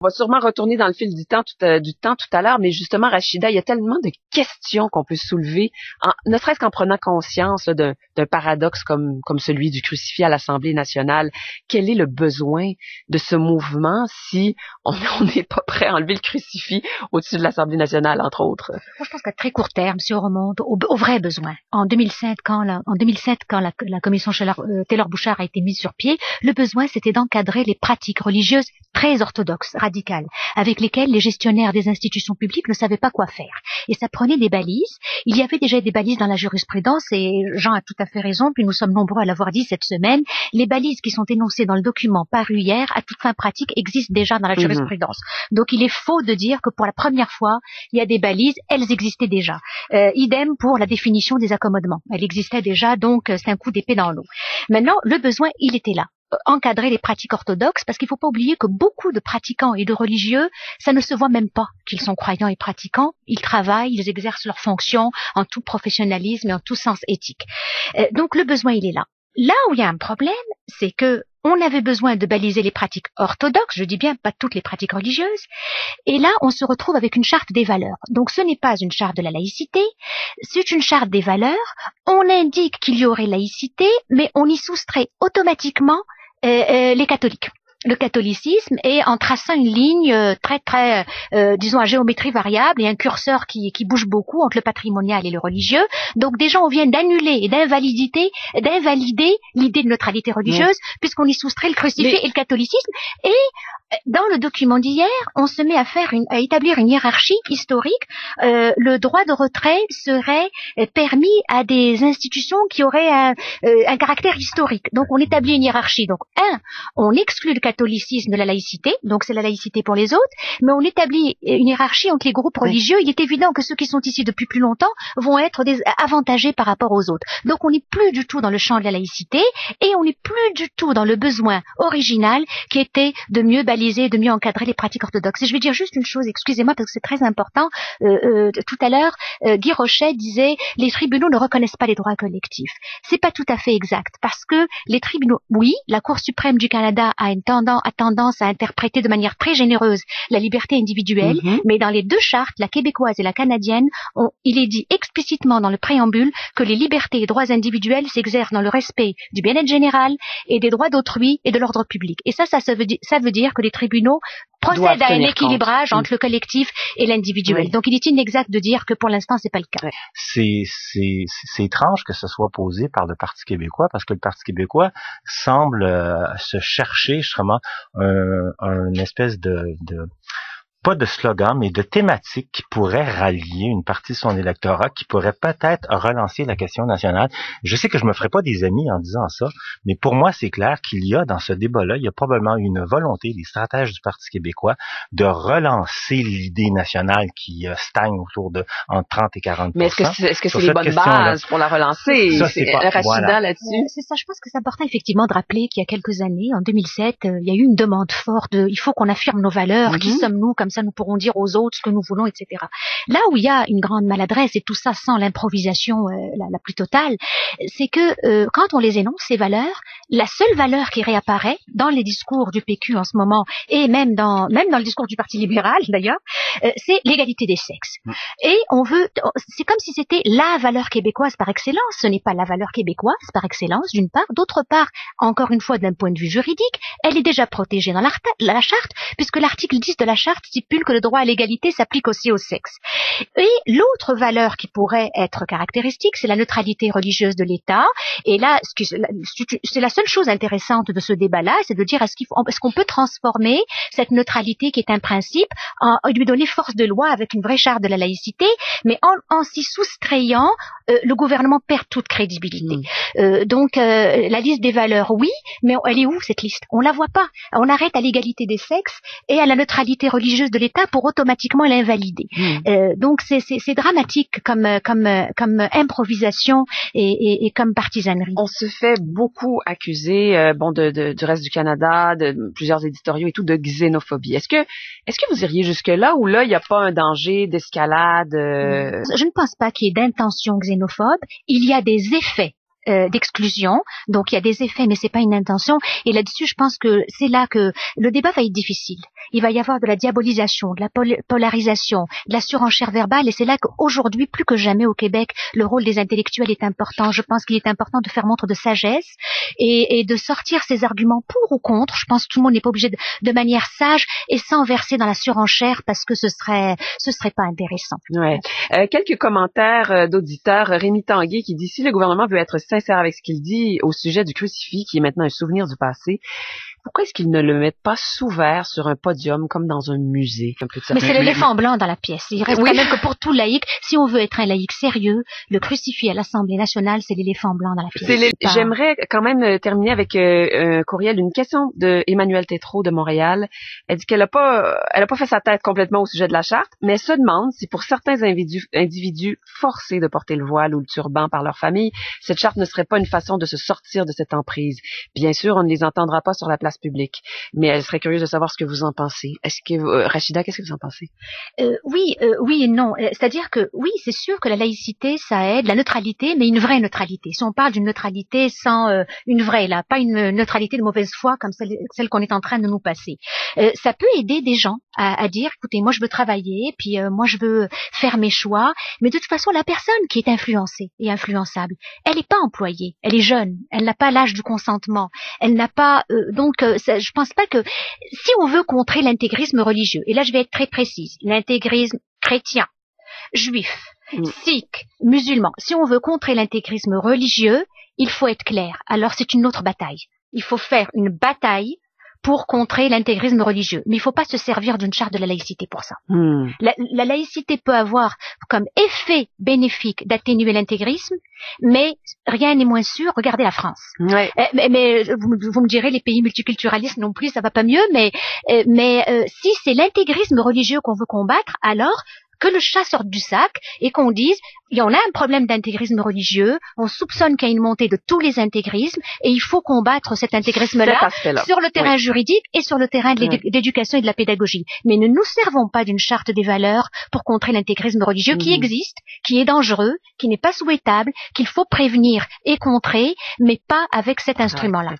On va sûrement retourner dans le fil du temps tout à l'heure, mais justement, Rachida, il y a tellement de questions qu'on peut soulever, ne serait-ce qu'en prenant conscience là, d'un paradoxe comme celui du crucifix à l'Assemblée nationale. Quel est le besoin de ce mouvement si on n'est pas prêt à enlever le crucifix au-dessus de l'Assemblée nationale, entre autres? Moi, je pense qu'à très court terme, si on remonte au vrai besoin, en 2007, quand la commission Taylor-Bouchard a été mise sur pied, le besoin, c'était d'encadrer les pratiques religieuses très orthodoxes, radicales, avec lesquelles les gestionnaires des institutions publiques ne savaient pas quoi faire. Et ça prenait des balises. Il y avait déjà des balises dans la jurisprudence, et Jean a tout à fait raison, puis nous sommes nombreux à l'avoir dit cette semaine. Les balises qui sont énoncées dans le document paru hier, à toute fin pratique, existent déjà dans la jurisprudence. Donc il est faux de dire que pour la première fois, il y a des balises, elles existaient déjà. Idem pour la définition des accommodements. Elle existait déjà, donc c'est un coup d'épée dans l'eau. Maintenant, le besoin, il était là. Encadrer les pratiques orthodoxes, parce qu'il ne faut pas oublier que beaucoup de pratiquants et de religieux, ça ne se voit même pas qu'ils sont croyants et pratiquants. Ils travaillent, ils exercent leurs fonctions en tout professionnalisme et en tout sens éthique. Donc le besoin, il est là. Là où il y a un problème, c'est que on avait besoin de baliser les pratiques orthodoxes, je dis bien pas toutes les pratiques religieuses, et là on se retrouve avec une charte des valeurs. Donc ce n'est pas une charte de la laïcité, c'est une charte des valeurs. On indique qu'il y aurait laïcité, mais on y soustrait automatiquement les catholiques. Le catholicisme, et en traçant une ligne disons à géométrie variable et un curseur qui bouge beaucoup entre le patrimonial et le religieux. Donc déjà on vient d'annuler et d'invalider l'idée de neutralité religieuse, puisqu'on y soustrait le crucifix et le catholicisme. Et dans le document d'hier, on se met à établir une hiérarchie historique. Le droit de retrait serait permis à des institutions qui auraient un caractère historique. Donc on établit une hiérarchie. Donc on exclut le catholicisme de la laïcité, donc c'est la laïcité pour les autres, mais on établit une hiérarchie entre les groupes religieux. Il est évident que ceux qui sont ici depuis plus longtemps vont être avantagés par rapport aux autres. Donc on n'est plus du tout dans le champ de la laïcité, et on n'est plus du tout dans le besoin original qui était de mieux baliser, de mieux encadrer les pratiques orthodoxes. Et je vais dire juste une chose, excusez-moi parce que c'est très important. Tout à l'heure, Guy Rochet disait les tribunaux ne reconnaissent pas les droits collectifs. C'est pas tout à fait exact, parce que les tribunaux, oui, la Cour suprême du Canada a tendance à interpréter de manière très généreuse la liberté individuelle, mais dans les deux chartes, la québécoise et la canadienne, il est dit explicitement dans le préambule que les libertés et droits individuels s'exercent dans le respect du bien-être général et des droits d'autrui et de l'ordre public. Et ça veut dire que les tribunaux procèdent à un équilibrage entre le collectif et l'individuel. Donc il est inexact de dire que pour l'instant c'est pas le cas. C'est étrange que ce soit posé par le Parti québécois, parce que le Parti québécois semble se chercher justement une espèce de pas de slogan, mais de thématique qui pourrait rallier une partie de son électorat, qui pourrait peut-être relancer la question nationale. Je sais que je me ferai pas des amis en disant ça, mais pour moi, c'est clair qu'il y a dans ce débat-là, il y a probablement une volonté des stratèges du Parti québécois de relancer l'idée nationale qui stagne autour de entre 30 et 40%. Mais est-ce que c'est les bonnes bases pour la relancer? Ça, c'est pas, Rachida là-dessus. C'est ça, je pense que c'est important effectivement de rappeler qu'il y a quelques années, en 2007, il y a eu une demande forte il faut qu'on affirme nos valeurs, qui sommes-nous, comme ça nous pourrons dire aux autres ce que nous voulons, etc. Là où il y a une grande maladresse, et tout ça sans l'improvisation la plus totale, c'est que quand on les énonce, ces valeurs, la seule valeur qui réapparaît dans les discours du PQ en ce moment, et même dans le discours du Parti libéral d'ailleurs, c'est l'égalité des sexes. Et c'est comme si c'était la valeur québécoise par excellence. Ce n'est pas la valeur québécoise par excellence, d'une part. D'autre part, encore une fois, d'un point de vue juridique, elle est déjà protégée dans la charte, puisque l'article 10 de la charte stipule que le droit à l'égalité s'applique aussi au sexe. Et l'autre valeur qui pourrait être caractéristique, c'est la neutralité religieuse de l'État. Et là, c'est la seule chose intéressante de ce débat-là, c'est de dire est-ce qu'on peut transformer cette neutralité qui est un principe lui donner force de loi avec une vraie charte de la laïcité, mais en s'y soustrayant, le gouvernement perd toute crédibilité. Donc la liste des valeurs, oui, mais elle est où cette liste? On la voit pas. On arrête à l'égalité des sexes et à la neutralité religieuse de l'État pour automatiquement l'invalider. Donc c'est dramatique comme improvisation et comme partisanerie. On se fait beaucoup accuser du reste du Canada, de plusieurs éditoriaux et tout, de xénophobie. Est-ce que vous iriez jusque là, ou là il n'y a pas un danger d'escalade? Je ne pense pas qu'il y ait d'intention xénophobe. Il y a des effets d'exclusion. Donc il y a des effets, mais c'est pas une intention. Et là-dessus, je pense que c'est là que le débat va être difficile. Il va y avoir de la diabolisation, de la polarisation, de la surenchère verbale, et c'est là qu'aujourd'hui, plus que jamais au Québec, le rôle des intellectuels est important. Je pense qu'il est important de faire montre de sagesse et de sortir ces arguments pour ou contre. Je pense que tout le monde n'est pas obligé de manière sage et sans verser dans la surenchère, parce que ce serait pas intéressant. Ouais. Quelques commentaires d'auditeurs. Rémi Tanguay qui dit: si le gouvernement veut être sincère avec ce qu'il dit au sujet du crucifix, qui est maintenant un souvenir du passé, pourquoi est-ce qu'ils ne le mettent pas sous verre sur un podium comme dans un musée? Mais c'est l'éléphant blanc dans la pièce. Il reste quand même que pour tout laïc, si on veut être un laïc sérieux, le crucifix à l'Assemblée nationale, c'est l'éléphant blanc dans la pièce. J'aimerais quand même terminer avec un courriel, une question de Emmanuelle Tétrault de Montréal. Elle dit qu'elle a pas fait sa tête complètement au sujet de la charte, mais elle se demande si pour certains individus forcés de porter le voile ou le turban par leur famille, cette charte ne serait pas une façon de se sortir de cette emprise. Bien sûr, on ne les entendra pas sur la place publique, mais elle serait curieuse de savoir ce que vous en pensez. Est-ce que Rachida, qu'est-ce que vous en pensez? Oui et non. C'est-à-dire que oui, c'est sûr que la laïcité, ça aide, la neutralité, mais une vraie neutralité. Si on parle d'une neutralité sans une vraie, là, pas une neutralité de mauvaise foi comme celle qu'on est en train de nous passer. Ça peut aider des gens à dire, écoutez, moi je veux travailler, puis moi je veux faire mes choix, mais de toute façon, la personne qui est influencée et influençable, elle n'est pas employée, elle est jeune, elle n'a pas l'âge du consentement, elle n'a pas je pense pas que si on veut contrer l'intégrisme religieux, et là je vais être très précise, l'intégrisme chrétien, juif, sikh, musulman, si on veut contrer l'intégrisme religieux, il faut être clair. Alors c'est une autre bataille. Il faut faire une bataille pour contrer l'intégrisme religieux. Mais il ne faut pas se servir d'une charte de la laïcité pour ça. La laïcité peut avoir comme effet bénéfique d'atténuer l'intégrisme, mais rien n'est moins sûr. Regardez la France. Ouais. Mais vous me direz, les pays multiculturalistes non plus, ça va pas mieux, mais si c'est l'intégrisme religieux qu'on veut combattre, alors que le chat sorte du sac et qu'on dise, on a un problème d'intégrisme religieux, on soupçonne qu'il y a une montée de tous les intégrismes et il faut combattre cet intégrisme-là sur le terrain juridique et sur le terrain de l'éducation et de la pédagogie. Mais ne nous servons pas d'une charte des valeurs pour contrer l'intégrisme religieux qui existe, qui est dangereux, qui n'est pas souhaitable, qu'il faut prévenir et contrer, mais pas avec cet instrument-là.